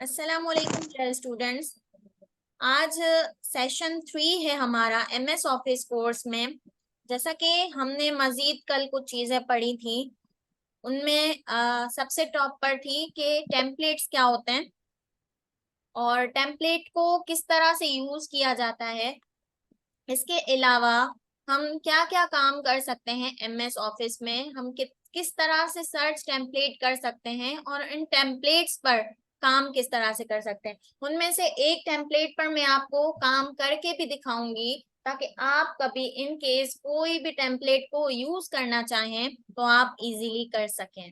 अस्सलामुअलैकुम dear students. आज session 3 है हमारा एमएस ऑफिस कोर्स में। जैसा कि हमने मजीद कल कुछ चीज़ें पढ़ी थी, उनमें सबसे टॉप पर थी कि टेम्पलेट्स क्या होते हैं और टेम्पलेट को किस तरह से यूज़ किया जाता है। इसके अलावा हम क्या क्या काम कर सकते हैं एमएस ऑफिस में, हम किस तरह से सर्च टेम्पलेट कर सकते हैं और इन टेम्पलेट्स पर काम किस तरह से कर सकते हैं। उनमें से एक टेम्पलेट पर मैं आपको काम करके भी दिखाऊंगी ताकि आप कभी इन केस कोई भी टेम्पलेट को यूज करना चाहें तो आप इजीली कर सकें।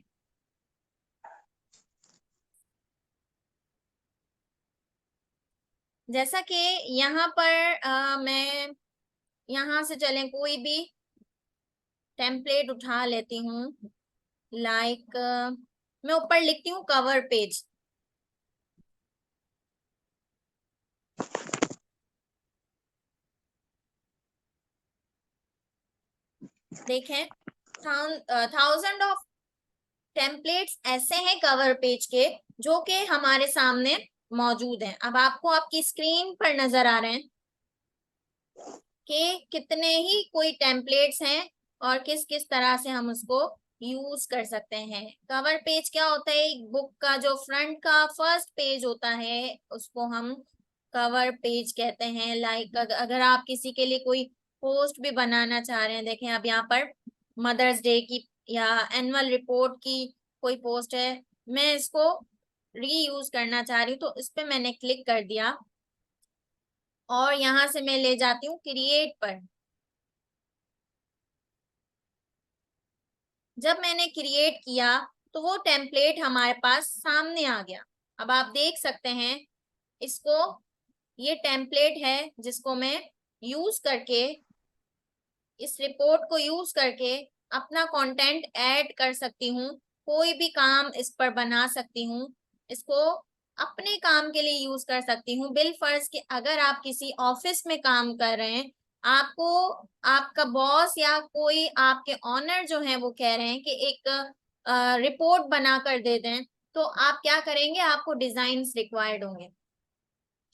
जैसा कि यहाँ पर मैं यहाँ से चलें कोई भी टेम्पलेट उठा लेती हूँ। लाइक मैं ऊपर लिखती हूँ कवर पेज। देखें, थाउजेंड ऑफ टेम्पलेट्स ऐसे हैं कवर पेज के जो कि हमारे सामने मौजूद हैं। अब आपको आपकी स्क्रीन पर नजर आ रहे हैं कि कितने ही कोई टेम्पलेट्स हैं और किस किस तरह से हम उसको यूज कर सकते हैं। कवर पेज क्या होता है? एक बुक का जो फ्रंट का फर्स्ट पेज होता है उसको हम कवर पेज कहते हैं। लाइक अगर आप किसी के लिए कोई पोस्ट भी बनाना चाह रहे हैं, देखें अब यहाँ पर मदर्स डे की या एनुअल रिपोर्ट की कोई पोस्ट है, मैं इसको रीयूज करना चाह रही हूँ तो इस पे मैंने क्लिक कर दिया और यहाँ से मैं ले जाती हूँ क्रिएट पर। जब मैंने क्रिएट किया तो वो टेम्पलेट हमारे पास सामने आ गया। अब आप देख सकते हैं इसको, ये टेम्पलेट है जिसको मैं यूज करके, इस रिपोर्ट को यूज करके अपना कंटेंट ऐड कर सकती हूँ, कोई भी काम इस पर बना सकती हूँ, इसको अपने काम के लिए यूज कर सकती हूँ। बिल फर्ज कि अगर आप किसी ऑफिस में काम कर रहे हैं, आपको आपका बॉस या कोई आपके ऑनर जो है वो कह रहे हैं कि एक रिपोर्ट बना कर दे दें, तो आप क्या करेंगे? आपको डिजाइन रिक्वायर्ड होंगे।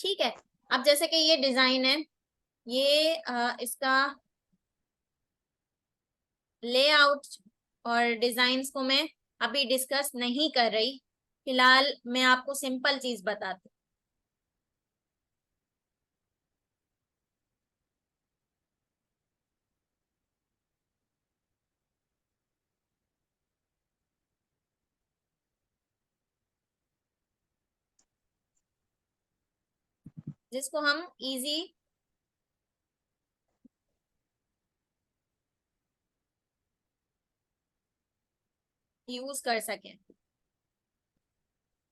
ठीक है, अब जैसे कि ये डिजाइन है, ये इसका लेआउट और डिजाइन्स को मैं अभी डिस्कस नहीं कर रही, फिलहाल मैं आपको सिंपल चीज बताती हूँ जिसको हम इजी यूज कर सकें।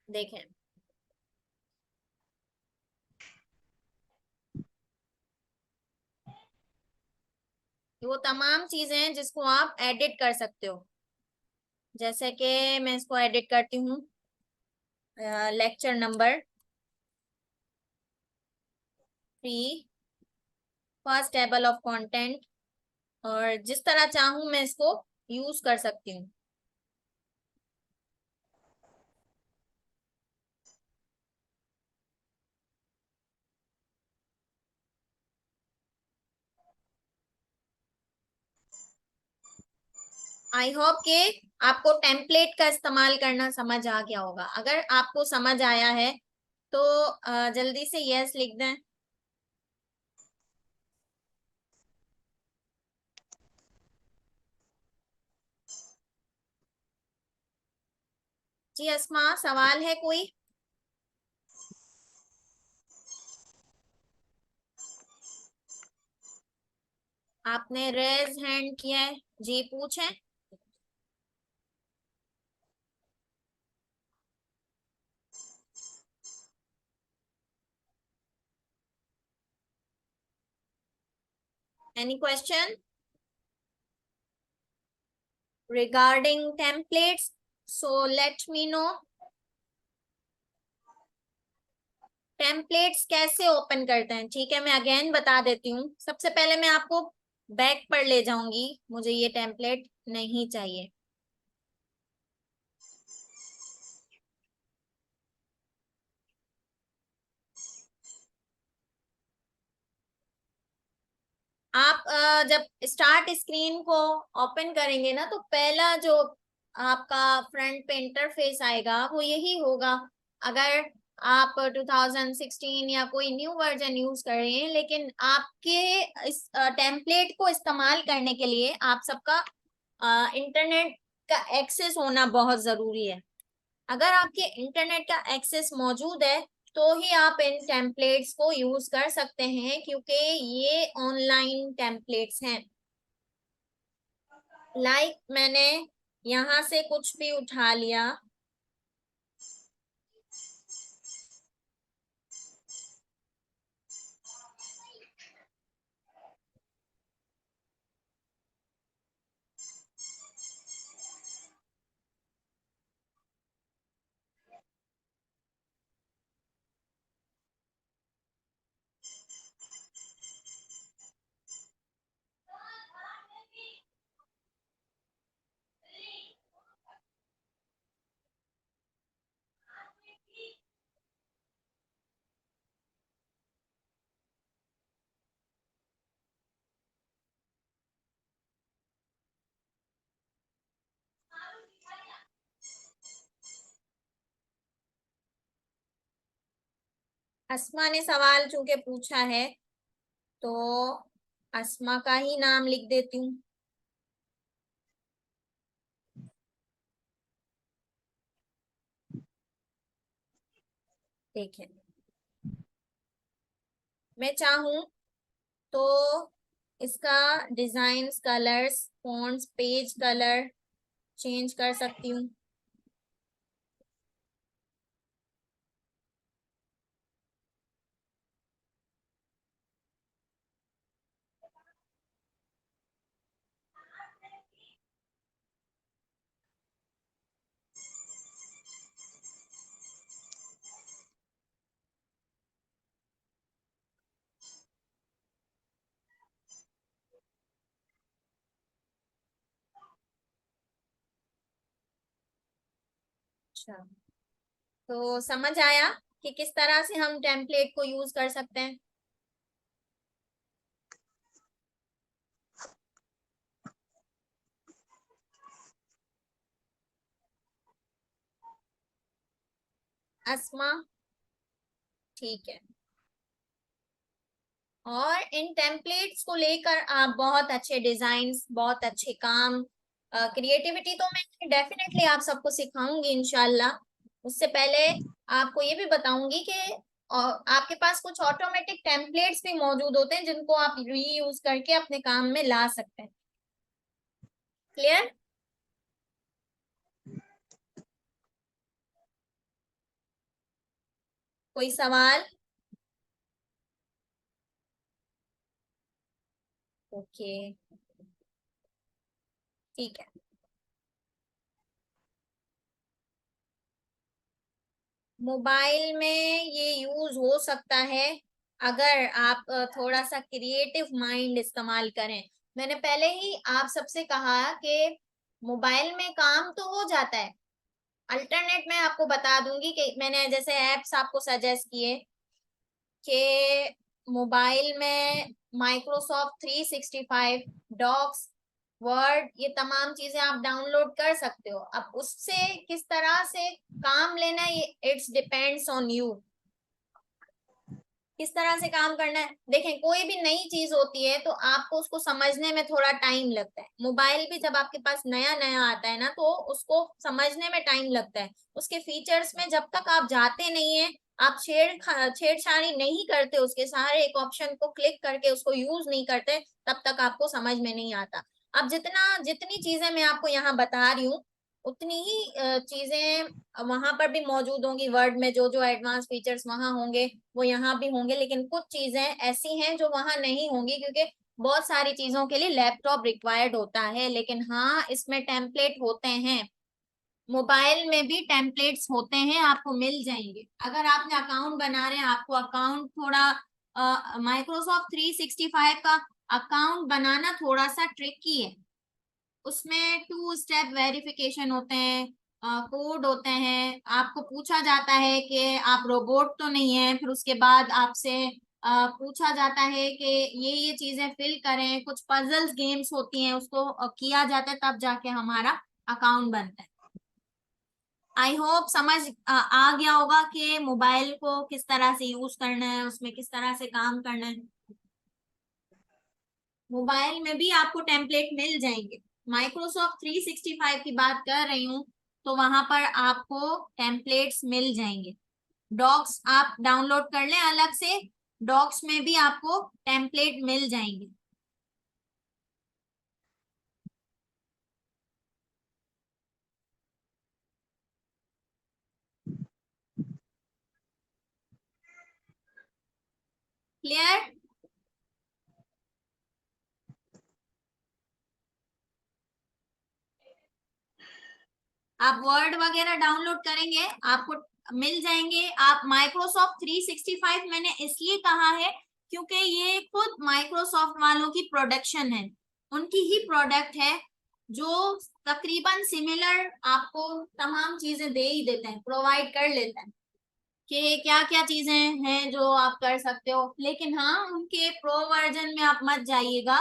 देखें, वो तमाम चीजें हैं जिसको आप एडिट कर सकते हो। जैसे कि मैं इसको एडिट करती हूँ, lecture number 3, first table of content, और जिस तरह चाहूँ मैं इसको यूज कर सकती हूँ। आई होप कि आपको टेम्पलेट का इस्तेमाल करना समझ आ गया होगा। अगर आपको समझ आया है तो जल्दी से यस लिख दें। जी अस्मा, सवाल है कोई? आपने रेज हैंड किया है, जी पूछें। Any question regarding templates? So let me know. Templates कैसे ओपन करते हैं? ठीक है, मैं अगेन बता देती हूँ। सबसे पहले मैं आपको बैक पर ले जाऊंगी, मुझे ये टेम्पलेट नहीं चाहिए। आप जब स्टार्ट स्क्रीन को ओपन करेंगे ना, तो पहला जो आपका फ्रंट पे इंटरफेस आएगा वो यही होगा। अगर आप 2016 या कोई न्यू वर्जन यूज कर रहे हैं, लेकिन आपके इस टेम्पलेट को इस्तेमाल करने के लिए आप सबका इंटरनेट का एक्सेस होना बहुत जरूरी है। अगर आपके इंटरनेट का एक्सेस मौजूद है तो ही आप इन टेम्पलेट्स को यूज कर सकते हैं, क्योंकि ये ऑनलाइन टेम्पलेट्स हैं। मैंने यहाँ से कुछ भी उठा लिया, अस्मा ने सवाल चूंकि पूछा है तो अस्मा का ही नाम लिख देती हूँ। ठीक है, मैं चाहूँ तो इसका design, colours, fonts, page colour change कर सकती हूँ। अच्छा, तो समझ आया कि किस तरह से हम टेम्पलेट को यूज कर सकते हैं। अस्मा, ठीक है। और इन टेम्पलेट्स को लेकर आप बहुत अच्छे डिजाइन्स, बहुत अच्छे काम, क्रिएटिविटी तो मैं डेफिनेटली आप सबको सिखाऊंगी इंशाल्लाह। उससे पहले आपको ये भी बताऊंगी कि आपके पास कुछ ऑटोमेटिक टेम्पलेट्स भी मौजूद होते हैं जिनको आप रीयूज करके अपने काम में ला सकते हैं। क्लियर? कोई सवाल? ओके, ठीक है। मोबाइल में ये यूज हो सकता है अगर आप थोड़ा सा क्रिएटिव माइंड इस्तेमाल करें। मैंने पहले ही आप सबसे कहा कि मोबाइल में काम तो हो जाता है। अल्टरनेट मैं आपको बता दूंगी कि मैंने जैसे एप्स आपको सजेस्ट किए कि मोबाइल में माइक्रोसॉफ्ट 365, डॉक्स, वर्ड, ये तमाम चीजें आप डाउनलोड कर सकते हो। अब उससे किस तरह से काम लेना है, ये इट्स डिपेंड्स ऑन यू, किस तरह से काम करना है। देखें, कोई भी नई चीज होती है तो आपको उसको समझने में थोड़ा टाइम लगता है। मोबाइल भी जब आपके पास नया नया आता है ना, तो उसको समझने में टाइम लगता है। उसके फीचर्स में जब तक आप जाते नहीं है, आप छेड़छाड़ी नहीं करते, उसके सारे एक ऑप्शन को क्लिक करके उसको यूज नहीं करते, तब तक आपको समझ में नहीं आता। अब जितनी चीजें मैं आपको यहाँ बता रही हूँ, उतनी ही चीजें वहां पर भी मौजूद होंगी। वर्ड में जो जो एडवांस फीचर्स वहां होंगे वो यहाँ भी होंगे, लेकिन कुछ चीजें ऐसी हैं जो वहां नहीं होंगी, क्योंकि बहुत सारी चीजों के लिए लैपटॉप रिक्वायर्ड होता है। लेकिन हाँ, इसमें टेम्पलेट होते हैं। मोबाइल में भी टेम्पलेट्स होते हैं, आपको मिल जाएंगे। अगर आपने अकाउंट बना रहे हैं, आपको अकाउंट थोड़ा माइक्रोसॉफ्ट 365 का अकाउंट बनाना थोड़ा सा ट्रिकी है। उसमें 2 स्टेप वेरिफिकेशन होते हैं, कोड होते हैं। आपको पूछा जाता है कि आप रोबोट तो नहीं है, फिर उसके बाद आपसे पूछा जाता है कि ये चीजें फिल करें, कुछ पजल्स गेम्स होती हैं उसको किया जाता है, तब जाके हमारा अकाउंट बनता है। आई होप समझ आ गया होगा कि मोबाइल को किस तरह से यूज करना है, उसमें किस तरह से काम करना है। मोबाइल में भी आपको टेम्पलेट मिल जाएंगे। माइक्रोसॉफ्ट 365 की बात कर रही हूँ, तो वहां पर आपको टेम्पलेट्स मिल जाएंगे। डॉक्स आप डाउनलोड कर लें अलग से, डॉक्स में भी आपको टेम्पलेट मिल जाएंगे। क्लियर? आप वर्ड वगैरह डाउनलोड करेंगे, आपको मिल जाएंगे। आप माइक्रोसॉफ्ट 365 मैंने इसलिए कहा है क्योंकि ये खुद माइक्रोसॉफ्ट वालों की प्रोडक्शन है, उनकी ही प्रोडक्ट है, जो तकरीबन सिमिलर आपको तमाम चीजें दे ही देते हैं, प्रोवाइड कर लेते हैं कि क्या क्या चीजें हैं जो आप कर सकते हो। लेकिन हाँ, उनके प्रो वर्जन में आप मत जाइएगा।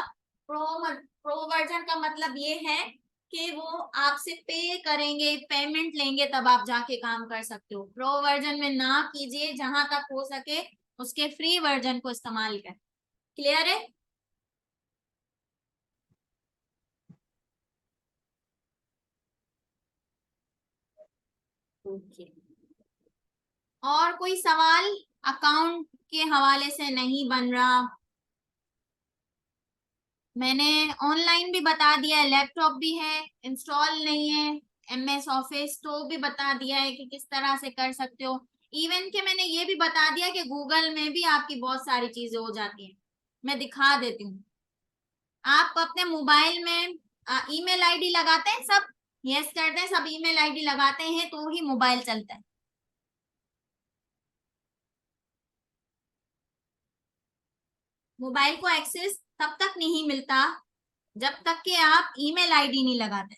प्रो वर्जन का मतलब ये है कि वो आपसे पे करेंगे, पेमेंट लेंगे, तब आप जाके काम कर सकते हो। प्रो वर्जन में ना कीजिए, जहां तक हो सके उसके फ्री वर्जन को इस्तेमाल करें। क्लियर है? ओके। और कोई सवाल? अकाउंट के हवाले से नहीं बन रहा? मैंने ऑनलाइन भी बता दिया है, लैपटॉप भी है, इंस्टॉल नहीं है, एमएस ऑफिस तो भी बता दिया है कि किस तरह से कर सकते हो। इवन के मैंने ये भी बता दिया कि गूगल में भी आपकी बहुत सारी चीजें हो जाती हैं। मैं दिखा देती हूँ। आप अपने मोबाइल में ईमेल आईडी लगाते हैं सब? यस करते हैं सब, ईमेल आईडी लगाते हैं तो ही मोबाइल चलता है। मोबाइल को एक्सेस तब तक नहीं मिलता जब तक कि आप ईमेल आईडी नहीं लगाते।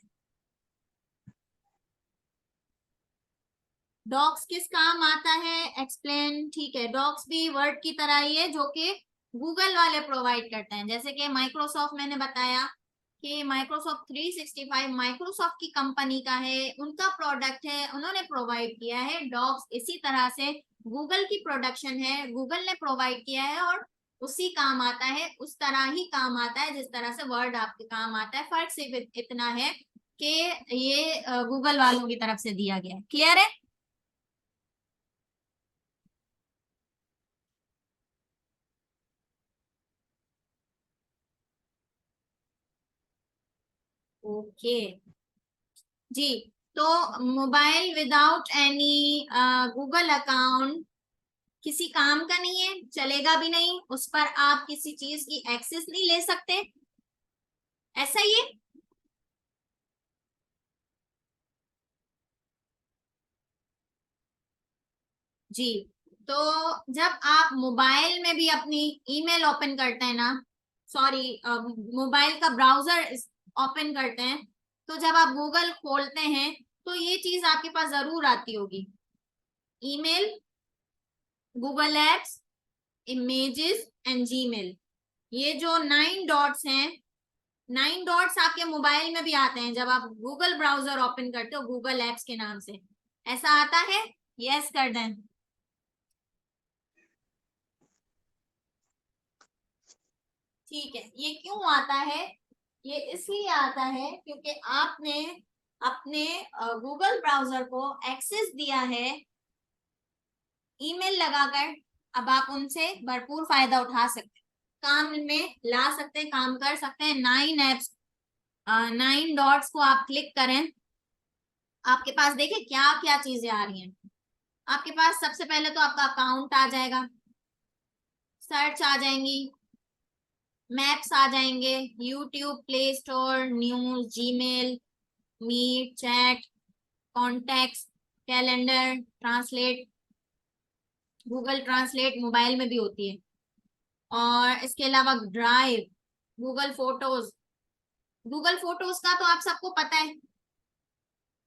डॉक्स किस काम आता है एक्सप्लेन, ठीक है। डॉक्स भी वर्ड की तरह ही है, जो कि गूगल वाले प्रोवाइड करते हैं। जैसे कि माइक्रोसॉफ्ट मैंने बताया कि माइक्रोसॉफ्ट 365 माइक्रोसॉफ्ट की कंपनी का है, उनका प्रोडक्ट है, उन्होंने प्रोवाइड किया है। डॉक्स इसी तरह से गूगल की प्रोडक्शन है, गूगल ने प्रोवाइड किया है, और उसी काम आता है, उस तरह ही काम आता है जिस तरह से वर्ड आपके काम आता है। फर्क सिर्फ इतना है कि ये गूगल वालों की तरफ से दिया गया है। क्लियर है? ओके जी। तो mobile without any Google account किसी काम का नहीं है, चलेगा भी नहीं, उस पर आप किसी चीज की एक्सेस नहीं ले सकते, ऐसा ही है। जी। तो जब आप मोबाइल में भी अपनी ईमेल ओपन करते हैं ना, सॉरी, मोबाइल का ब्राउजर ओपन करते हैं, तो जब आप गूगल खोलते हैं तो ये चीज आपके पास जरूर आती होगी। Email, Google apps, images and Gmail. ये जो 9 डॉट्स हैं, 9 डॉट्स आपके मोबाइल में भी आते हैं जब आप गूगल ब्राउजर ओपन करते हो गूगल एप्स के नाम से। ऐसा आता है? यस कर दें। ठीक है। ये क्यों आता है? ये इसलिए आता है क्योंकि आपने अपने गूगल ब्राउजर को एक्सेस दिया है ईमेल लगाकर। अब आप उनसे भरपूर फायदा उठा सकते हैं, काम में ला सकते हैं, काम कर सकते हैं। 9 एप्स, 9 डॉट्स को आप क्लिक करें, आपके पास देखिए क्या क्या चीजें आ रही हैं। आपके पास सबसे पहले तो आपका अकाउंट आ जाएगा, सर्च आ जाएंगी, मैप्स आ जाएंगे, YouTube, play store, news, Gmail, meet, chat, contact, calendar, translate. Google translate mobile में भी होती है। और इसके अलावा drive, Google photos. Google photos का तो आप सबको पता है,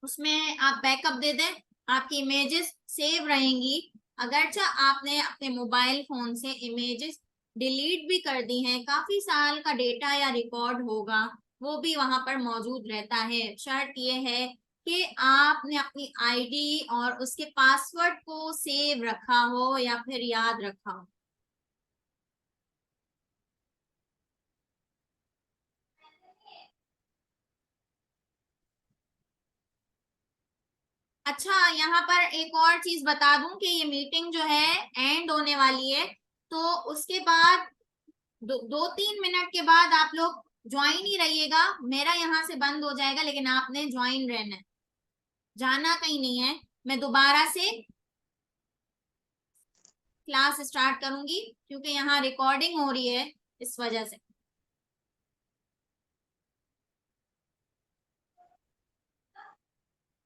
उसमें आप बैकअप दे दें, आपकी इमेजेस सेव रहेंगी अगरचा आपने अपने मोबाइल फोन से इमेजेस डिलीट भी कर दी हैं, काफी साल का डेटा या रिकॉर्ड होगा, वो भी वहां पर मौजूद रहता है। शर्त ये है कि आपने अपनी आईडी और उसके पासवर्ड को सेव रखा हो या फिर याद रखा हो। अच्छा, यहाँ पर एक और चीज बता दूं कि ये मीटिंग जो है एंड होने वाली है, तो उसके बाद 2-3 मिनट के बाद आप लोग ज्वाइन ही रहिएगा। मेरा यहाँ से बंद हो जाएगा, लेकिन आपने ज्वाइन रहना है, जाना कहीं नहीं है। मैं दोबारा से क्लास स्टार्ट करूंगी क्योंकि यहाँ रिकॉर्डिंग हो रही है, इस वजह से।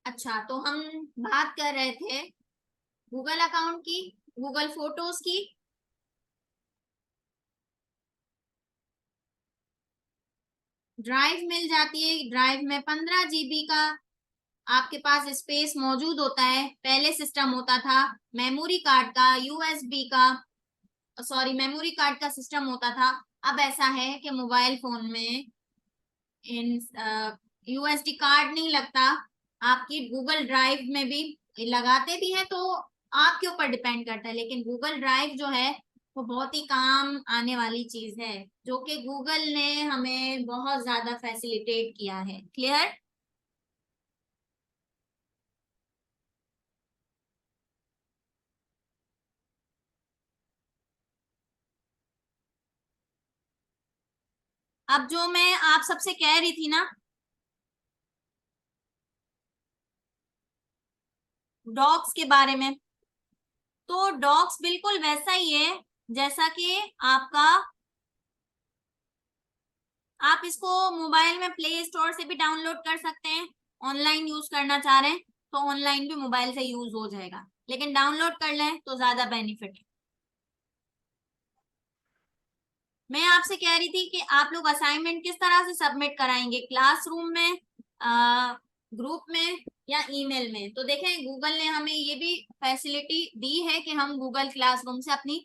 अच्छा, तो हम बात कर रहे थे गूगल अकाउंट की, गूगल फोटोज की। ड्राइव मिल जाती है, ड्राइव में 15 GB का आपके पास स्पेस मौजूद होता है। पहले सिस्टम होता था मेमोरी कार्ड का, यूएसबी का, सॉरी मेमोरी कार्ड का सिस्टम होता था। अब ऐसा है कि मोबाइल फोन में इन यूएसडी कार्ड नहीं लगता, आपकी गूगल ड्राइव में भी लगाते भी हैं, तो आपके ऊपर डिपेंड करता है। लेकिन गूगल ड्राइव जो है वो बहुत ही काम आने वाली चीज है, जो कि गूगल ने हमें बहुत ज्यादा फैसिलिटेट किया है। क्लियर? अब जो मैं आप सबसे कह रही थी ना, डॉग्स के बारे में, तो डॉग्स बिल्कुल वैसा ही है जैसा कि आपका, आप इसको मोबाइल में प्ले स्टोर से भी डाउनलोड कर सकते हैं। ऑनलाइन यूज करना चाह रहे हैं तो ऑनलाइन भी मोबाइल से यूज हो जाएगा, लेकिन डाउनलोड कर लें तो ज्यादा बेनिफिट है। मैं आपसे कह रही थी कि आप लोग असाइनमेंट किस तरह से सबमिट कराएंगे, क्लासरूम में, ग्रुप में, या ईमेल में? तो देखें, गूगल ने हमें ये भी फैसिलिटी दी है कि हम गूगल क्लासरूम से अपनी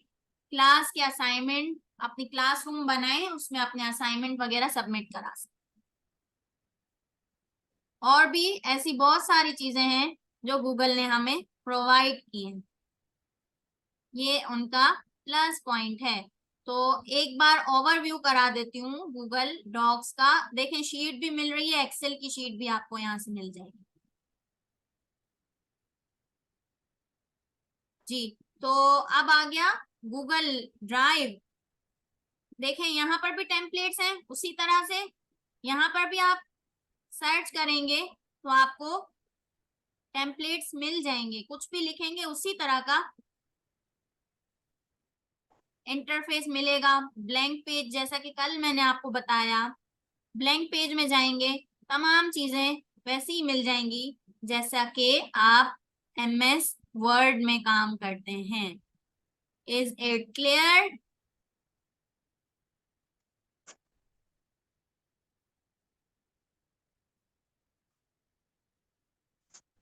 क्लास के असाइनमेंट, अपनी क्लासरूम बनाए, उसमें अपने असाइनमेंट वगैरह सबमिट करा सकते। और भी ऐसी बहुत सारी चीजें हैं जो गूगल ने हमें प्रोवाइड की हैं, ये उनका प्लस पॉइंट है। तो एक बार ओवरव्यू करा देती हूँ गूगल डॉक्स का। देखें, शीट भी मिल रही है, एक्सेल की शीट भी आपको यहाँ से मिल जाएगी। जी, तो अब आ गया गूगल ड्राइव। देखें, यहाँ पर भी टेम्पलेट्स हैं उसी तरह से, यहाँ पर भी आप सर्च करेंगे तो आपको टेम्पलेट्स मिल जाएंगे, कुछ भी लिखेंगे उसी तरह का इंटरफेस मिलेगा। ब्लैंक पेज, जैसा कि कल मैंने आपको बताया, ब्लैंक पेज में जाएंगे, तमाम चीजें वैसी ही मिल जाएंगी जैसा कि आप एमएस वर्ड में काम करते हैं। Is it clear?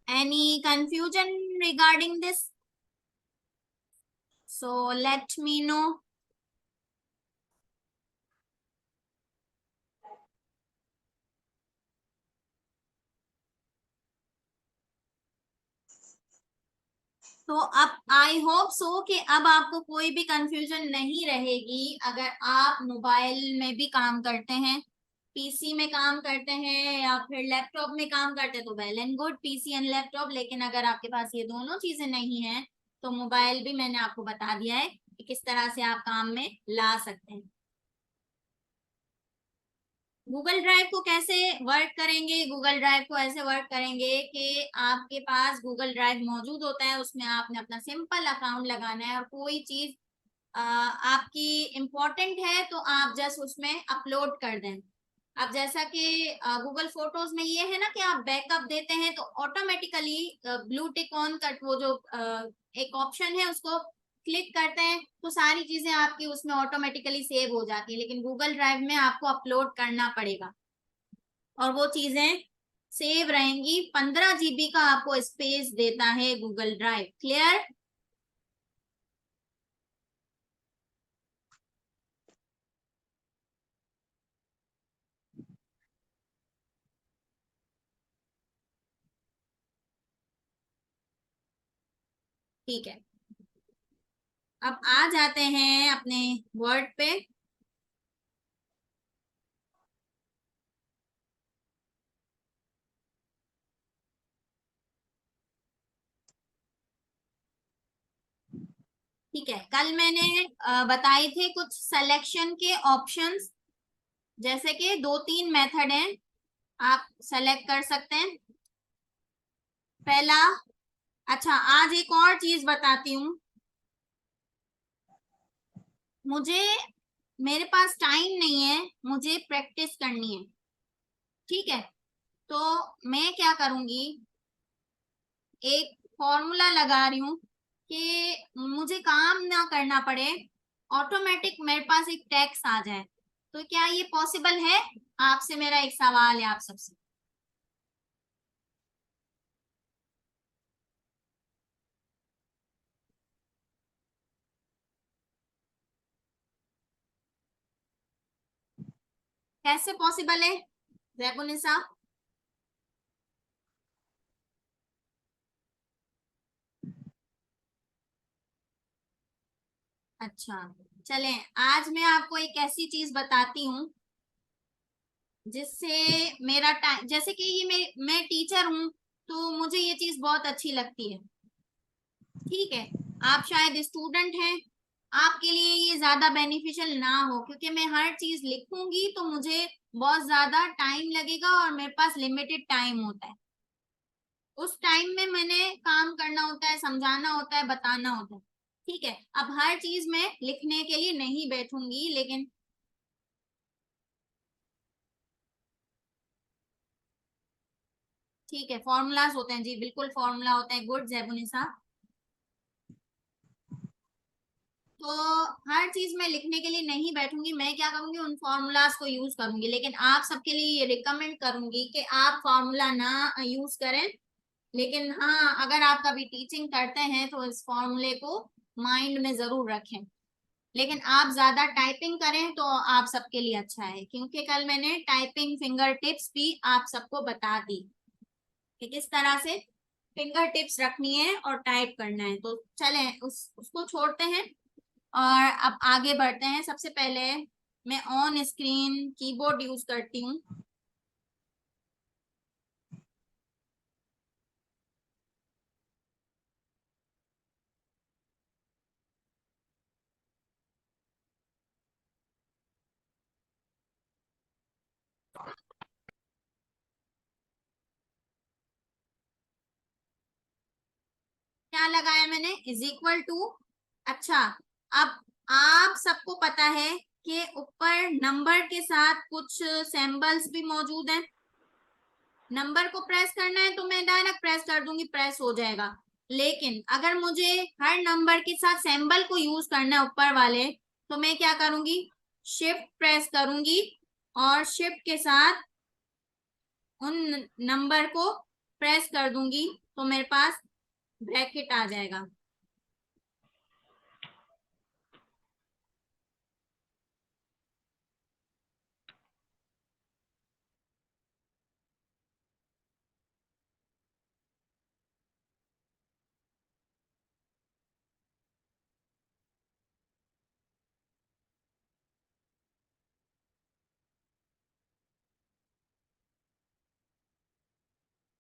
Any confusion regarding this? So let me know. तो अब आई होप सो कि अब आपको कोई भी कंफ्यूजन नहीं रहेगी। अगर आप मोबाइल में भी काम करते हैं, पीसी में काम करते हैं, या फिर लैपटॉप में काम करते हैं, तो well and good, PC and laptop. लेकिन अगर आपके पास ये दोनों चीजें नहीं है, तो मोबाइल भी मैंने आपको बता दिया है कि किस तरह से आप काम में ला सकते हैं। गूगल ड्राइव को कैसे वर्क करेंगे? गूगल ड्राइव को ऐसे वर्क करेंगे कि आपके पास गूगल ड्राइव मौजूद होता है, उसमें आपने अपना सिंपल अकाउंट लगाना है, और कोई चीज आपकी इम्पोर्टेंट है तो आप जस्ट उसमें अपलोड कर दें। अब जैसा कि गूगल फोटोज में ये है ना कि आप बैकअप देते हैं तो ऑटोमेटिकली ब्लू टिक ऑन कर, वो जो एक ऑप्शन है उसको क्लिक करते हैं तो सारी चीजें आपकी उसमें ऑटोमेटिकली सेव हो जाती है। लेकिन गूगल ड्राइव में आपको अपलोड करना पड़ेगा, और वो चीजें सेव रहेंगी। 15 GB का आपको स्पेस देता है गूगल ड्राइव। क्लियर? ठीक है, अब आ जाते हैं अपने वर्ड पे। ठीक है, कल मैंने बताए थे कुछ सिलेक्शन के ऑप्शंस, जैसे कि दो तीन मेथड हैं, आप सेलेक्ट कर सकते हैं। पहला, अच्छा आज एक और चीज बताती हूँ। मुझे, मेरे पास टाइम नहीं है, मुझे प्रैक्टिस करनी है। ठीक है, तो मैं क्या करूंगी, एक फॉर्मूला लगा रही हूँ कि मुझे काम ना करना पड़े, ऑटोमेटिक मेरे पास एक टैक्स आ जाए। तो क्या ये पॉसिबल है? आपसे मेरा एक सवाल है, आप सबसे। कैसे पॉसिबल है जैबुनिसा? अच्छा, चलें, आज मैं आपको एक ऐसी चीज बताती हूँ जिससे मेरा टाइम, जैसे कि ये मैं टीचर हूँ, तो मुझे ये चीज बहुत अच्छी लगती है। ठीक है, आप शायद स्टूडेंट हैं, आपके लिए ये ज्यादा बेनिफिशियल ना हो, क्योंकि मैं हर चीज लिखूंगी तो मुझे बहुत ज्यादा टाइम लगेगा और मेरे पास लिमिटेड टाइम होता है। उस टाइम में मैंने काम करना होता है, समझाना होता है, बताना होता है। ठीक है, अब हर चीज मैं लिखने के लिए नहीं बैठूंगी, लेकिन ठीक है, फॉर्मूलाज होते हैं जी, बिल्कुल फॉर्मूला होता है, गुड जैबुनिसा। तो हर चीज मैं लिखने के लिए नहीं बैठूंगी, मैं क्या करूंगी, उन फॉर्मूलाज को यूज करूंगी, लेकिन आप सबके लिए ये रिकमेंड करूंगी कि आप फॉर्मूला ना यूज करें। लेकिन हाँ, अगर आप कभी टीचिंग करते हैं तो इस फॉर्मूले को माइंड में जरूर रखें। लेकिन आप ज्यादा टाइपिंग करें तो आप सबके लिए अच्छा है, क्योंकि कल मैंने टाइपिंग फिंगर टिप्स भी आप सबको बता दी कि किस तरह से फिंगर टिप्स रखनी है और टाइप करना है। तो चलें, उसको छोड़ते हैं और अब आगे बढ़ते हैं। सबसे पहले मैं ऑन स्क्रीन कीबोर्ड यूज करती हूँ। क्या लगाया मैंने? Is equal to. अच्छा, अब आप सबको पता है कि ऊपर नंबर के साथ कुछ सिंबल्स भी मौजूद हैं। नंबर को प्रेस करना है तो मैं डायरेक्ट प्रेस कर दूंगी, प्रेस हो जाएगा। लेकिन अगर मुझे हर नंबर के साथ सिंबल को यूज करना है ऊपर वाले, तो मैं क्या करूंगी, शिफ्ट प्रेस करूंगी और शिफ्ट के साथ उन नंबर को प्रेस कर दूंगी, तो मेरे पास ब्रैकेट आ जाएगा।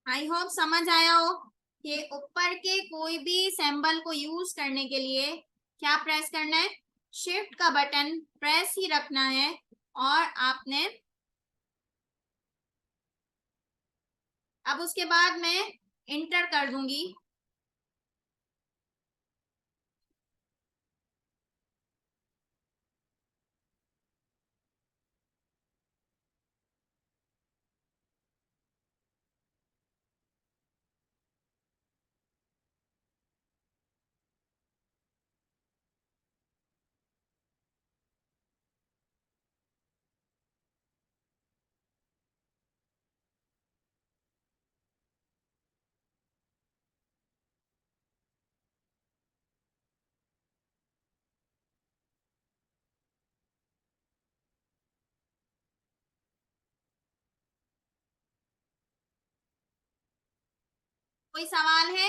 आई होप समझ आया हो कि ऊपर के कोई भी सिंबल को यूज करने के लिए क्या प्रेस करना है, शिफ्ट का बटन प्रेस ही रखना है। और आपने, अब उसके बाद मैं इंटर कर दूंगी। कोई सवाल है?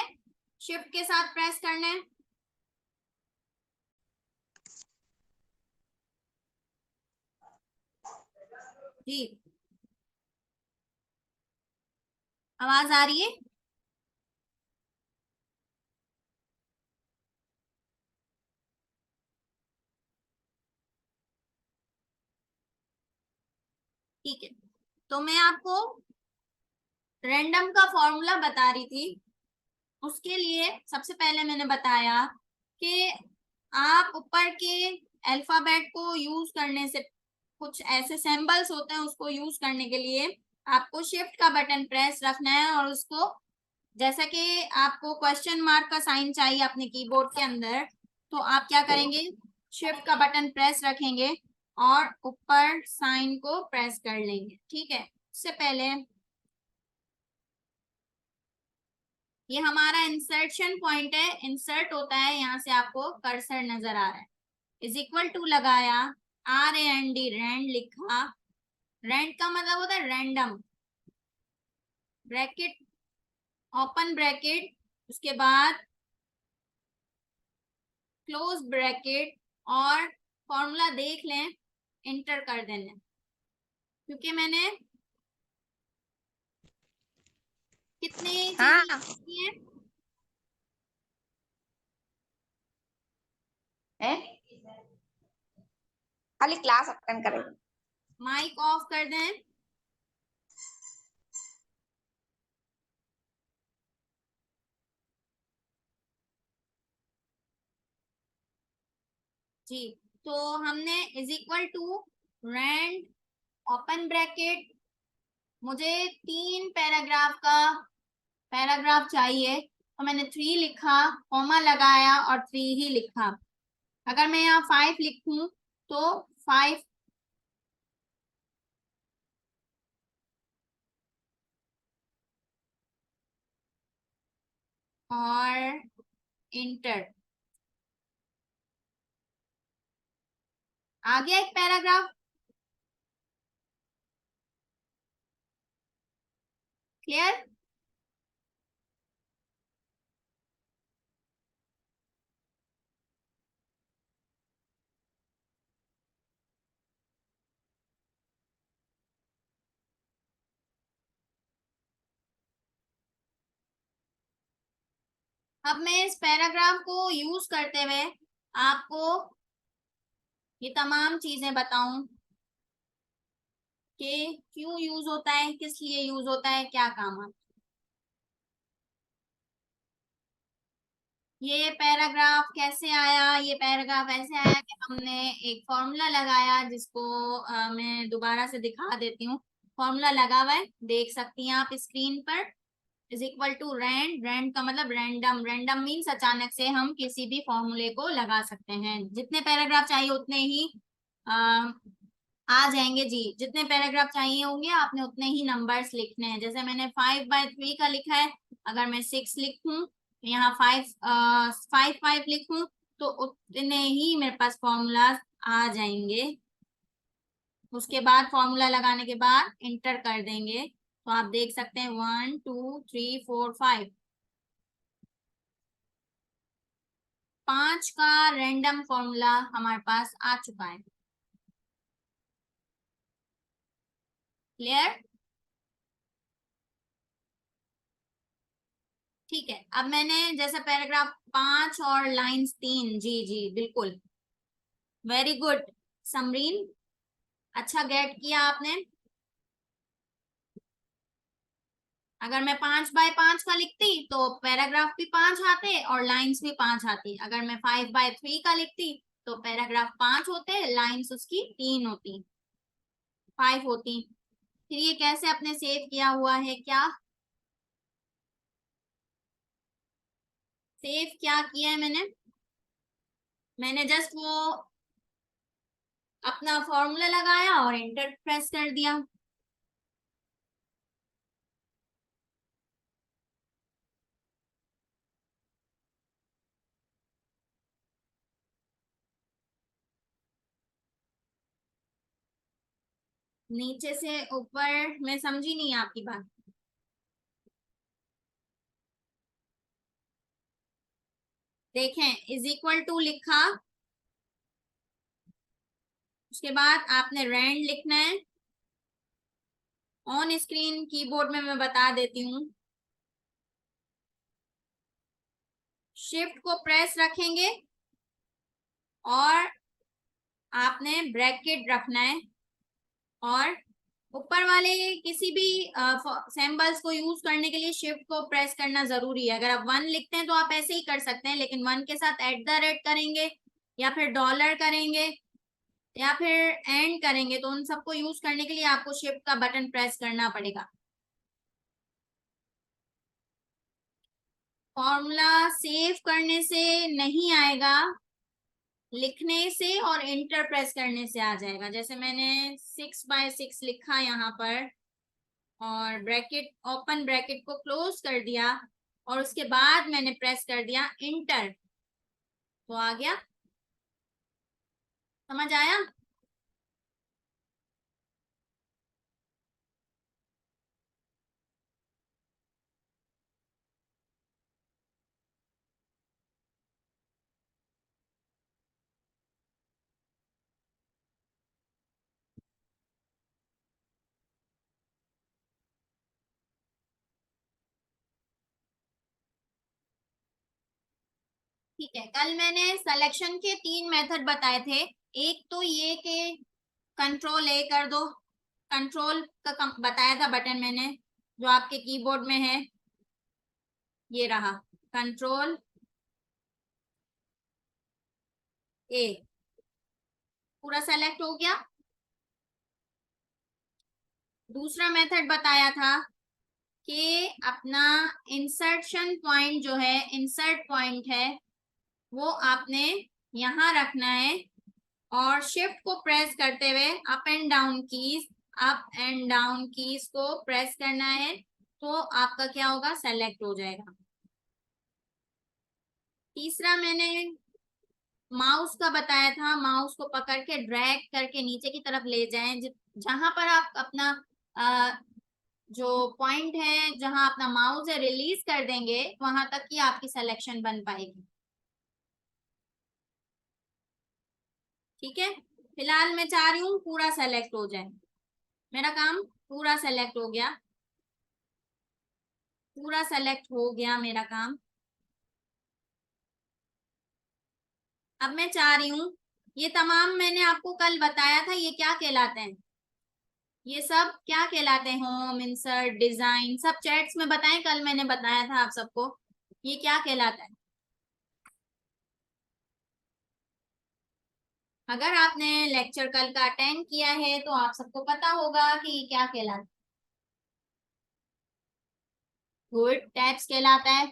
शिफ्ट के साथ प्रेस करना है। जी, आवाज आ रही है? ठीक है, तो मैं आपको रैंडम का फॉर्मूला बता रही थी। उसके लिए सबसे पहले मैंने बताया कि आप ऊपर के अल्फाबेट को यूज करने से, कुछ ऐसे सिंबल्स होते हैं उसको यूज करने के लिए आपको शिफ्ट का बटन प्रेस रखना है, और उसको, जैसा कि आपको क्वेश्चन मार्क का साइन चाहिए अपने कीबोर्ड के अंदर, तो आप क्या करेंगे, शिफ्ट का बटन प्रेस रखेंगे और ऊपर साइन को प्रेस कर लेंगे। ठीक है, इससे पहले ये हमारा इंसर्शन पॉइंट है, इंसर्ट होता है, यहाँ से आपको कर्सर नजर आ रहा है, इज इक्वल टू लगाया, RAND, रैंड लिखा, रैंड का मतलब होता है रैंडम, ब्रैकेट, ओपन ब्रैकेट, उसके बाद क्लोज ब्रैकेट, और फॉर्मूला देख लें, इंटर कर देना, क्योंकि मैंने कितने हाँ, चीजें की है। है खाली क्लास अटेंड करेंगे। माइक ऑफ कर दें। जी, तो हमने is equal to rand, open bracket, मुझे 3 पैराग्राफ का पैराग्राफ चाहिए, तो मैंने 3 लिखा, कॉमा लगाया और 3 ही लिखा। अगर मैं यहाँ 5 लिखूं तो 5, और इंटर, आ गया एक पैराग्राफ। क्लियर? अब मैं इस पैराग्राफ को यूज करते हुए आपको ये तमाम चीजें बताऊं कि क्यों यूज होता है, किस लिए यूज होता है, क्या काम आता है। ये पैराग्राफ कैसे आया, ये पैराग्राफ ऐसे आया कि हमने एक फॉर्मूला लगाया, जिसको मैं दोबारा से दिखा देती हूँ। फॉर्मूला लगा हुआ है, देख सकती हैं आप स्क्रीन पर, is equal to rand, rand का मतलब रैंडम, रैंडम मीन्स अचानक से हम किसी भी फॉर्मूले को लगा सकते हैं, जितने पैराग्राफ चाहिए उतने ही आ जाएंगे। जी, जितने पैराग्राफ चाहिए होंगे आपने उतने ही नंबर्स लिखने हैं। जैसे मैंने 5/3 का लिखा है, अगर मैं 6 लिखूं, यहाँ 5 लिखूं, तो उतने ही मेरे पास फॉर्मूला आ जाएंगे। उसके बाद फॉर्मूला लगाने के बाद इंटर कर देंगे, तो आप देख सकते हैं 1 2 3 4 5, 5 का रैंडम फॉर्मूला हमारे पास आ चुका है। क्लियर? ठीक है, अब मैंने जैसे पैराग्राफ 5 और लाइंस 3, जी जी बिल्कुल, वेरी गुड समरीन, अच्छा गेट किया आपने। अगर मैं 5/5 का लिखती तो पैराग्राफ भी 5 आते और लाइंस भी 5 आती। अगर मैं 5/3 का लिखती तो पैराग्राफ 5 होते, लाइंस उसकी 3 होती, 5 होती। फिर ये कैसे अपने सेव किया हुआ है, क्या सेव क्या किया है मैंने, मैंने जस्ट वो अपना फॉर्मूला लगाया और एंटर प्रेस कर दिया। नीचे से ऊपर, मैं समझी नहीं आपकी बात। देखें, इज इक्वल टू लिखा, उसके बाद आपने रैंड लिखना है, ऑन स्क्रीन कीबोर्ड में मैं बता देती हूँ। शिफ्ट को प्रेस रखेंगे और आपने ब्रैकेट रखना है, और ऊपर वाले किसी भी सिंबल्स को यूज करने के लिए शिफ्ट को प्रेस करना जरूरी है। अगर आप 1 लिखते हैं तो आप ऐसे ही कर सकते हैं, लेकिन 1 के साथ @ करेंगे या फिर डॉलर करेंगे या फिर एंड करेंगे, तो उन सबको यूज करने के लिए आपको शिफ्ट का बटन प्रेस करना पड़ेगा। फॉर्मूला सेव करने से नहीं आएगा, लिखने से और इंटर प्रेस करने से आ जाएगा। जैसे मैंने 6/6 लिखा यहाँ पर और ब्रैकेट, ओपन ब्रैकेट को क्लोज कर दिया और उसके बाद मैंने प्रेस कर दिया इंटर, तो आ गया। समझ आया? ठीक है, कल मैंने सिलेक्शन के 3 मेथड बताए थे। एक तो ये कि कंट्रोल A कर दो, कंट्रोल का बताया था बटन मैंने, जो आपके कीबोर्ड में है, ये रहा कंट्रोल A, पूरा सेलेक्ट हो गया। दूसरा मेथड बताया था कि अपना इंसर्शन पॉइंट जो है, इंसर्ट पॉइंट है, वो आपने यहाँ रखना है और शिफ्ट को प्रेस करते हुए up and down keys, up and down keys को प्रेस करना है, तो आपका क्या होगा, सेलेक्ट हो जाएगा। तीसरा मैंने माउस का बताया था, माउस को पकड़ के ड्रैग करके नीचे की तरफ ले जाएं, जहां पर आप अपना जो पॉइंट है, जहां अपना माउस है, रिलीज कर देंगे, वहां तक ही आपकी सिलेक्शन बन पाएगी। ठीक है, फिलहाल मैं चाह रही हूँ पूरा सेलेक्ट हो जाए। मेरा काम पूरा सेलेक्ट हो गया, पूरा सेलेक्ट हो गया मेरा काम। अब मैं चाह रही हूँ, ये तमाम मैंने आपको कल बताया था, ये क्या कहलाते हैं, ये सब क्या कहलाते हैं, होम, इंसर्ट, डिजाइन, सब चैट्स में बताएं, कल मैंने बताया था आप सबको, ये क्या कहलाता है। अगर आपने लेक्चर कल का अटेंड किया है तो आप सबको पता होगा कि ये क्या कहलाता है। गुड टैब्स कहलाता है।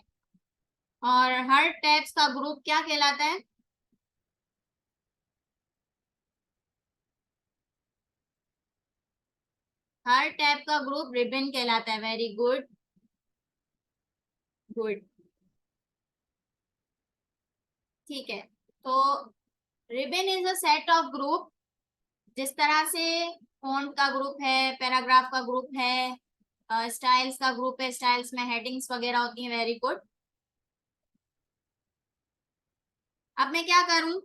और हर टैब्स का ग्रुप क्या कहलाता है, हर टैब का ग्रुप रिबन कहलाता है। Very good, good. ठीक है, तो ribbon is a set of group, जिस तरह से फॉन्ट का ग्रुप है, पैराग्राफ का ग्रुप है, स्टाइल्स का ग्रुप है, स्टाइल्स में हेडिंग्स वगैरह होती हैं। Very good. अब मैं क्या करूं,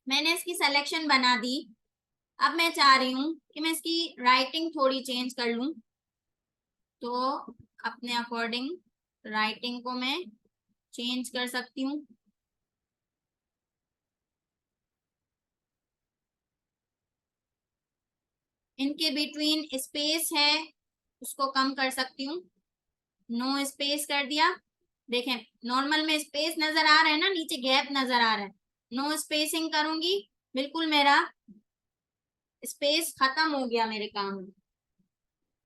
मैंने इसकी सिलेक्शन बना दी। अब मैं चाह रही हूँ कि मैं इसकी राइटिंग थोड़ी चेंज कर लूं, तो अपने अकॉर्डिंग राइटिंग को मैं चेंज कर सकती हूँ। इनके बिटवीन स्पेस है, उसको कम कर सकती हूँ, नो स्पेस कर दिया। देखें, नॉर्मल में स्पेस नजर आ रहा है ना, नीचे गैप नजर आ रहा है, नो स्पेसिंग करूंगी, बिल्कुल मेरा स्पेस खत्म हो गया मेरे काम में।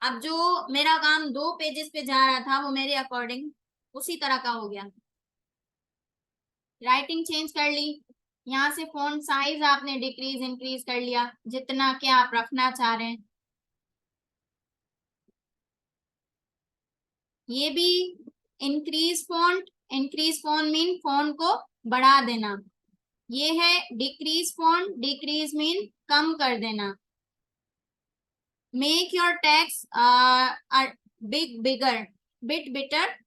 अब जो मेरा काम 2 पेजेस पे जा रहा था, वो मेरे अकॉर्डिंग उसी तरह का हो गया। राइटिंग चेंज कर ली, यहाँ से फॉन्ट साइज आपने डिक्रीज इंक्रीज कर लिया, जितना के आप रखना चाह रहे हैं। ये भी इंक्रीज फॉन्ट मीन फॉन्ट को बढ़ा देना। ये है डिक्रीज फॉन्ट, डिक्रीज मीन कम कर देना। Make your text big bigger, bit bitter,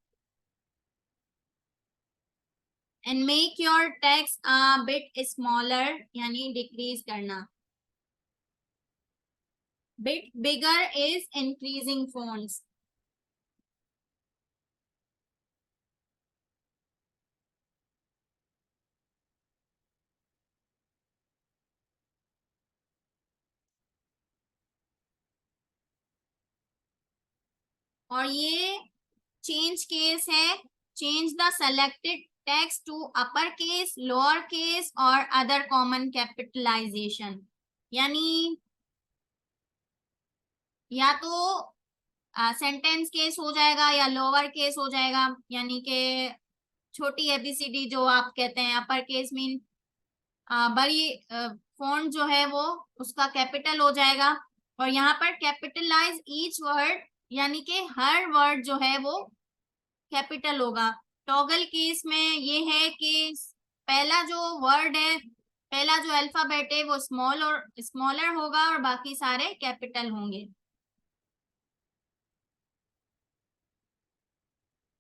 and make your text bit smaller, यानी डिक्रीज करना। Bit bigger is increasing fonts. और ये चेंज केस है, change the selected text to upper case, lower case और other common capitalization. यानी या तो sentence case हो जाएगा या लोअर केस हो जाएगा, यानी कि छोटी एबीसीडी जो आप कहते हैं, अपर केस मीन बड़ी फॉन्ट जो है वो उसका कैपिटल हो जाएगा। और यहाँ पर कैपिटलाइज ईच वर्ड, यानी कि हर वर्ड जो है वो कैपिटल होगा। टॉगल केस में ये है कि पहला जो वर्ड है, पहला जो अल्फाबेट है वो स्मॉल और स्मॉलर होगा और बाकी सारे कैपिटल होंगे।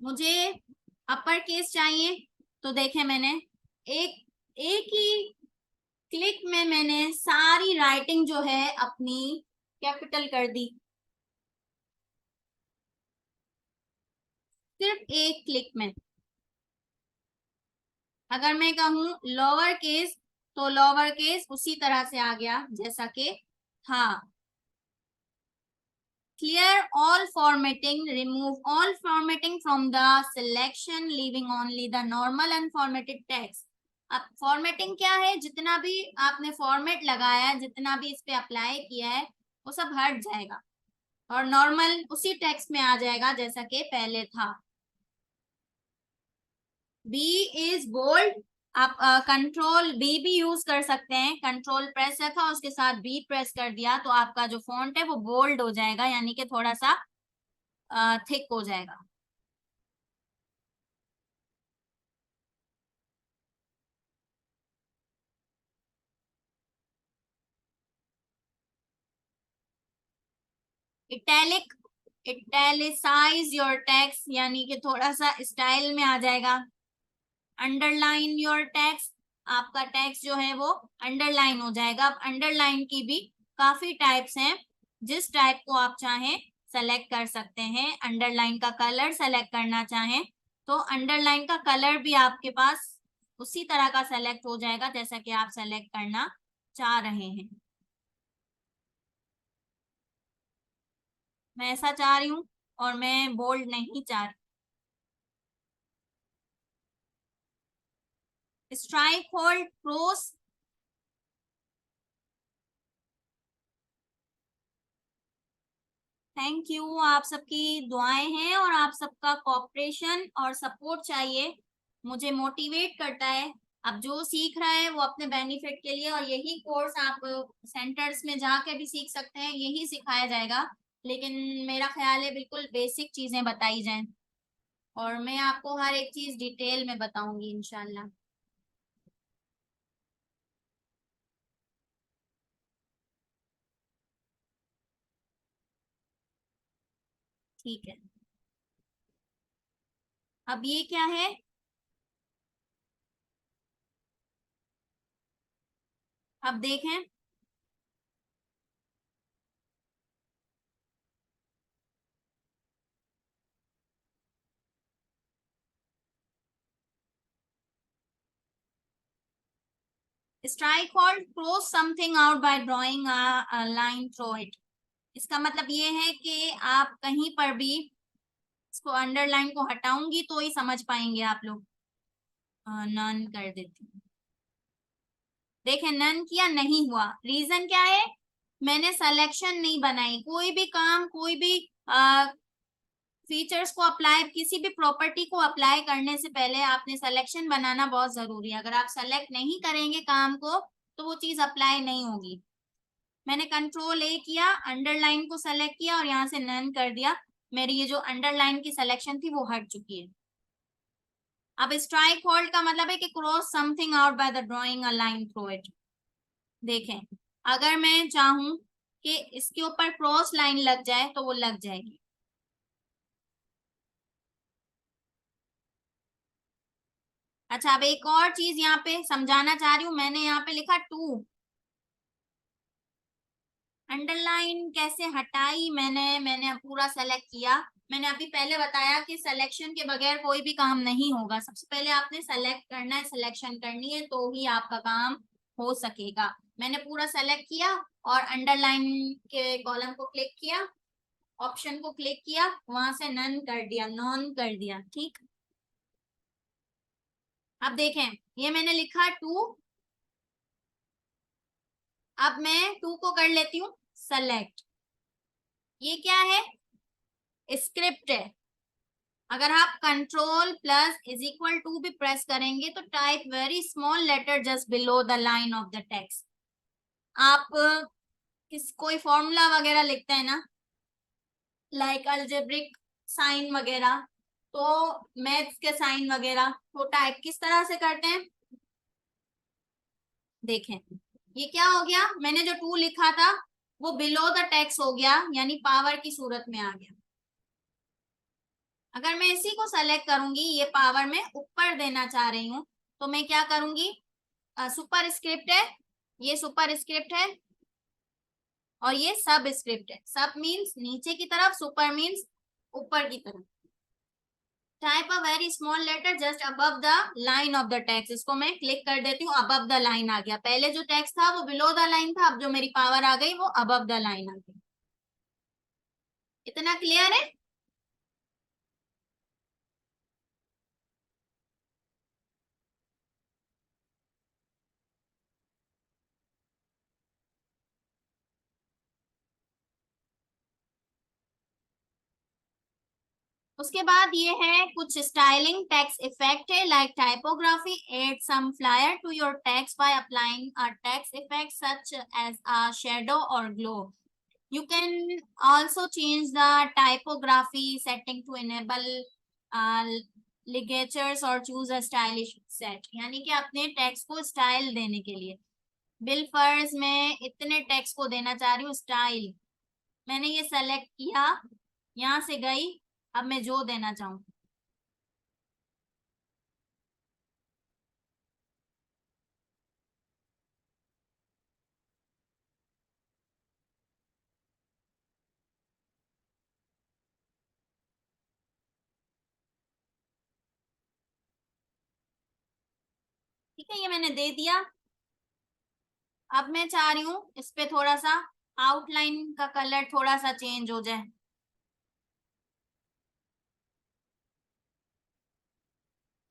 मुझे अपर केस चाहिए, तो देखें मैंने एक एक ही क्लिक में मैंने सारी राइटिंग जो है अपनी कैपिटल कर दी, सिर्फ एक क्लिक में। अगर मैं कहूं लोअर केस, तो लोअर केस उसी तरह से आ गया जैसा कि था। Clear all formatting, remove all formatting from the selection, leaving only the normal unformatted text. अब फॉर्मेटिंग क्या है, जितना भी आपने फॉर्मेट लगाया है, जितना भी इस पे अप्लाई किया है वो सब हट जाएगा और नॉर्मल उसी टेक्स्ट में आ जाएगा जैसा कि पहले था। बी इज बोल्ड, आप कंट्रोल बी भी यूज कर सकते हैं। कंट्रोल प्रेस रखा, उसके साथ बी प्रेस कर दिया तो आपका जो फॉन्ट है वो बोल्ड हो जाएगा, यानी कि थोड़ा सा थिक हो जाएगा। इटैलिक, इटैलिसाइज योर टेक्स्ट, यानी कि थोड़ा सा स्टाइल में आ जाएगा। अंडरलाइन योर टेक्स्ट, आपका टेक्स्ट जो है वो अंडरलाइन हो जाएगा। अब अंडरलाइन की भी काफी टाइप्स हैं, जिस टाइप को आप चाहें सेलेक्ट कर सकते हैं। अंडरलाइन का कलर सेलेक्ट करना चाहें तो अंडरलाइन का कलर भी आपके पास उसी तरह का सेलेक्ट हो जाएगा जैसा कि आप सेलेक्ट करना चाह रहे हैं। मैं ऐसा चाह रही हूँ और मैं बोल्ड नहीं चाह रही। Strike hold cross, thank you. आप सबकी दुआएं हैं और आप सबका कोऑपरेशन और सपोर्ट चाहिए, मुझे मोटिवेट करता है। अब जो सीख रहा है वो अपने बेनिफिट के लिए, और यही कोर्स आप सेंटर्स में जाके भी सीख सकते हैं, यही सिखाया जाएगा। लेकिन मेरा ख्याल है बिल्कुल बेसिक चीजें बताई जाएं और मैं आपको हर एक चीज डिटेल में बताऊंगी इंशाल्लाह। ठीक है। अब ये क्या है, अब देखें। Strike hold cross something out by drawing a line through it. इसका मतलब ये है कि आप कहीं पर भी इसको अंडरलाइन को हटाऊंगी तो ही समझ पाएंगे आप लोग। नन कर देती हूँ। देखें नन किया, नहीं हुआ। रीजन क्या है, मैंने सिलेक्शन नहीं बनाई। कोई भी काम, कोई भी फीचर्स को अप्लाई, किसी भी प्रॉपर्टी को अप्लाई करने से पहले आपने सिलेक्शन बनाना बहुत जरूरी है। अगर आप सेलेक्ट नहीं करेंगे काम को तो वो चीज अप्लाई नहीं होगी। मैंने कंट्रोल ए किया, अंडरलाइन को सेलेक्ट किया और यहाँ से नन कर दिया, मेरी ये जो अंडरलाइन की सिलेक्शन थी वो हट चुकी है। अब स्ट्राइक होल्ड का मतलब है कि cross something out by the drawing a line through it. देखें, अगर मैं चाहूं कि इसके ऊपर क्रॉस लाइन लग जाए तो वो लग जाएगी। अच्छा, अब एक और चीज यहाँ पे समझाना चाह रही हूँ। मैंने यहाँ पे लिखा टू, अंडरलाइन कैसे हटाई, मैंने पूरा सेलेक्ट किया। मैंने अभी पहले बताया कि सिलेक्शन के बगैर कोई भी काम नहीं होगा। सबसे पहले आपने सेलेक्ट करना है, सिलेक्शन करनी है, तो ही आपका काम हो सकेगा। मैंने पूरा सेलेक्ट किया और अंडरलाइन के कॉलम को क्लिक किया, ऑप्शन को क्लिक किया, वहां से नन कर दिया, नॉन कर दिया। ठीक, अब देखें, ये मैंने लिखा टू। अब मैं टू को कर लेती हूँ सेलेक्ट। ये क्या है? स्क्रिप्ट है। अगर आप control plus is equal to भी प्रेस करेंगे तो type very small letter just below the line of the text. आप किस कोई फॉर्मूला वगैरह लिखते हैं ना, लाइक अलजेब्रिक साइन वगैरह, तो मैथ्स के साइन वगैरह, तो टाइप किस तरह से करते हैं? देखें, ये क्या हो गया, मैंने जो टू लिखा था वो बिलो द टेक्स्ट हो गया, यानी पावर की सूरत में आ गया। अगर मैं इसी को सेलेक्ट करूंगी, ये पावर में ऊपर देना चाह रही हूँ, तो मैं क्या करूंगी? सुपर स्क्रिप्ट है, ये सुपर स्क्रिप्ट है, और ये सब स्क्रिप्ट है। सब मीन्स नीचे की तरफ, सुपर मीन्स ऊपर की तरफ। Type a very small letter just above the line of the text. इसको मैं क्लिक कर देती हूँ, अबव द लाइन आ गया। पहले जो टेक्स्ट था वो बिलो द लाइन था, अब जो मेरी पावर आ गई वो अबव द लाइन आ गई। इतना क्लियर है? उसके बाद ये है कुछ स्टाइलिंग टेक्स्ट इफेक्ट है, like typography. Add some flair to your text by applying a text effect such as a shadow और glow. You can also change the typography setting to enable ligatures और choose अ stylish set, यानी कि अपने text को style देने के लिए। Bill फर्ज में इतने टेक्स्ट को देना चाह रही हूँ स्टाइल, मैंने ये सेलेक्ट किया, यहाँ से गई, अब मैं जो देना चाहूँ। ठीक है, ये मैंने दे दिया। अब मैं चाह रही हूँ इस पे थोड़ा सा आउटलाइन का कलर थोड़ा सा चेंज हो जाए,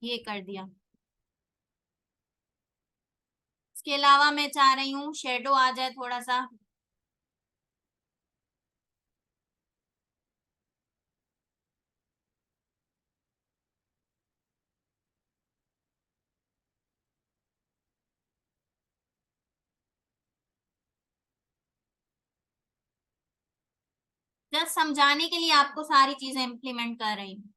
ये कर दिया। इसके अलावा मैं चाह रही हूँ शेडो आ जाए थोड़ा सा। जस्ट समझाने के लिए आपको सारी चीजें इम्प्लीमेंट कर रही हूँ।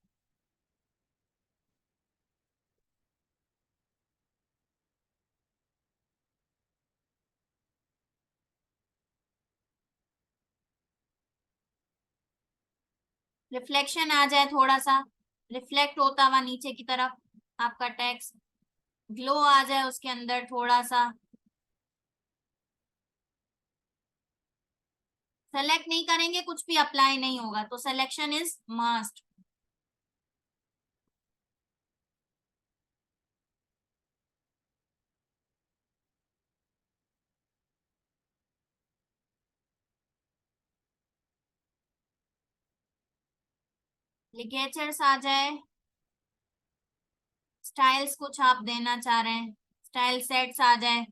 रिफ्लेक्शन आ जाए थोड़ा सा, रिफ्लेक्ट होता हुआ नीचे की तरफ आपका टेक्स्ट, ग्लो आ जाए उसके अंदर थोड़ा सा। सेलेक्ट नहीं करेंगे कुछ भी अप्लाई नहीं होगा, तो सिलेक्शन इज मस्ट। लिगेचर्स आ जाए, स्टाइल्स कुछ आप देना चाह रहे हैं, स्टाइल सेट्स आ जाए।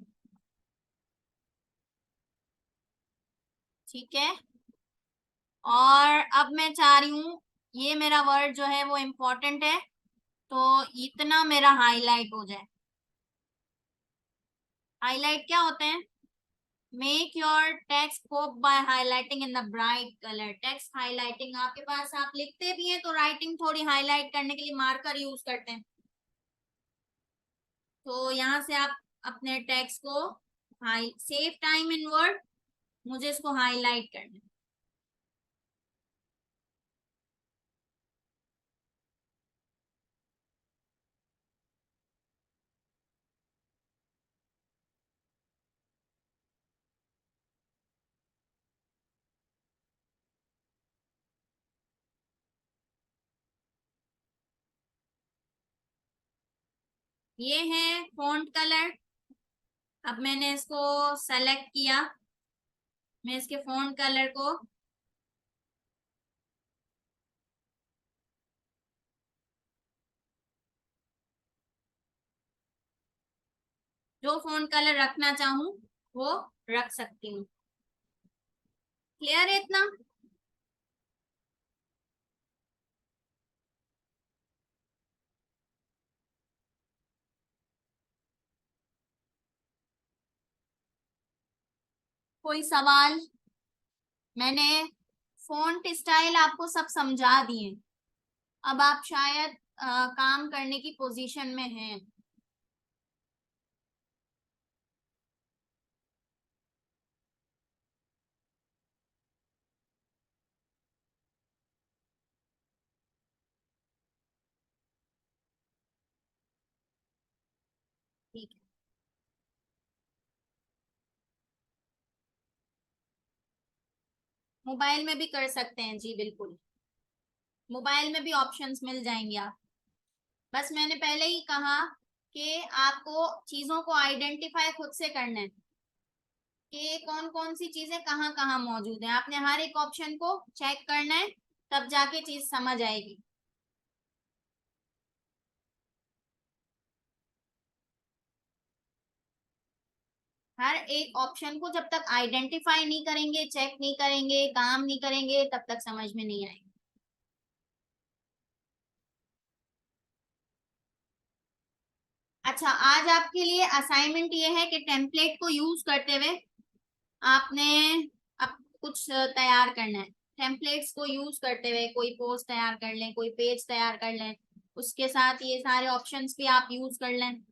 ठीक है, और अब मैं चाह रही हूँ ये मेरा वर्ड जो है वो इम्पोर्टेंट है, तो इतना मेरा हाईलाइट हो जाए। हाईलाइट क्या होते हैं? Make your text pop by highlighting in the bright colour. Text highlighting आपके पास, आप लिखते भी हैं तो राइटिंग थोड़ी हाईलाइट करने के लिए मार्कर यूज करते हैं, तो यहाँ से आप अपने टेक्स्ट को high save time in word, मुझे इसको हाईलाइट करना है। ये है फॉन्ट कलर। अब मैंने इसको सेलेक्ट किया। मैं इसके फॉन्ट कलर को जो फॉन्ट कलर रखना चाहूँ वो रख सकती हूँ। क्लियर है इतना? कोई सवाल? मैंने फॉन्ट स्टाइल आपको सब समझा दिए। अब आप शायद काम करने की पोजीशन में हैं। ठीक है। मोबाइल में भी कर सकते हैं जी, बिल्कुल। मोबाइल में भी ऑप्शंस मिल जाएंगे आप। बस मैंने पहले ही कहा कि आपको चीजों को आइडेंटिफाई खुद से करना है कि कौन कौन सी चीजें कहाँ कहाँ मौजूद है। आपने हर एक ऑप्शन को चेक करना है, तब जाके चीज समझ आएगी। हर एक ऑप्शन को जब तक आइडेंटिफाई नहीं करेंगे, चेक नहीं करेंगे, काम नहीं करेंगे, तब तक समझ में नहीं आएगी। अच्छा, आज आपके लिए असाइनमेंट ये है कि टेम्पलेट को यूज करते हुए आपने अब कुछ तैयार करना है। टेम्पलेट्स को यूज करते हुए कोई पोस्ट तैयार कर लें, कोई पेज तैयार कर लें, उसके साथ ये सारे ऑप्शंस भी आप यूज कर लें।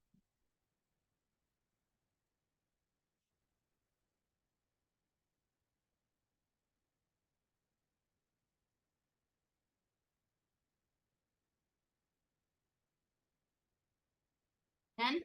डन।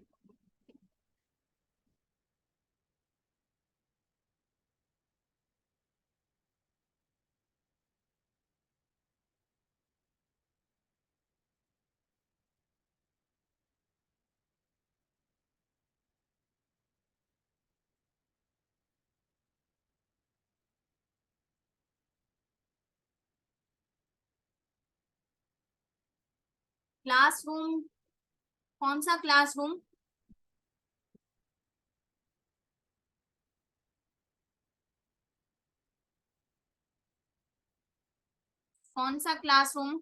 क्लासरूम? कौन सा क्लासरूम? कौन सा क्लासरूम?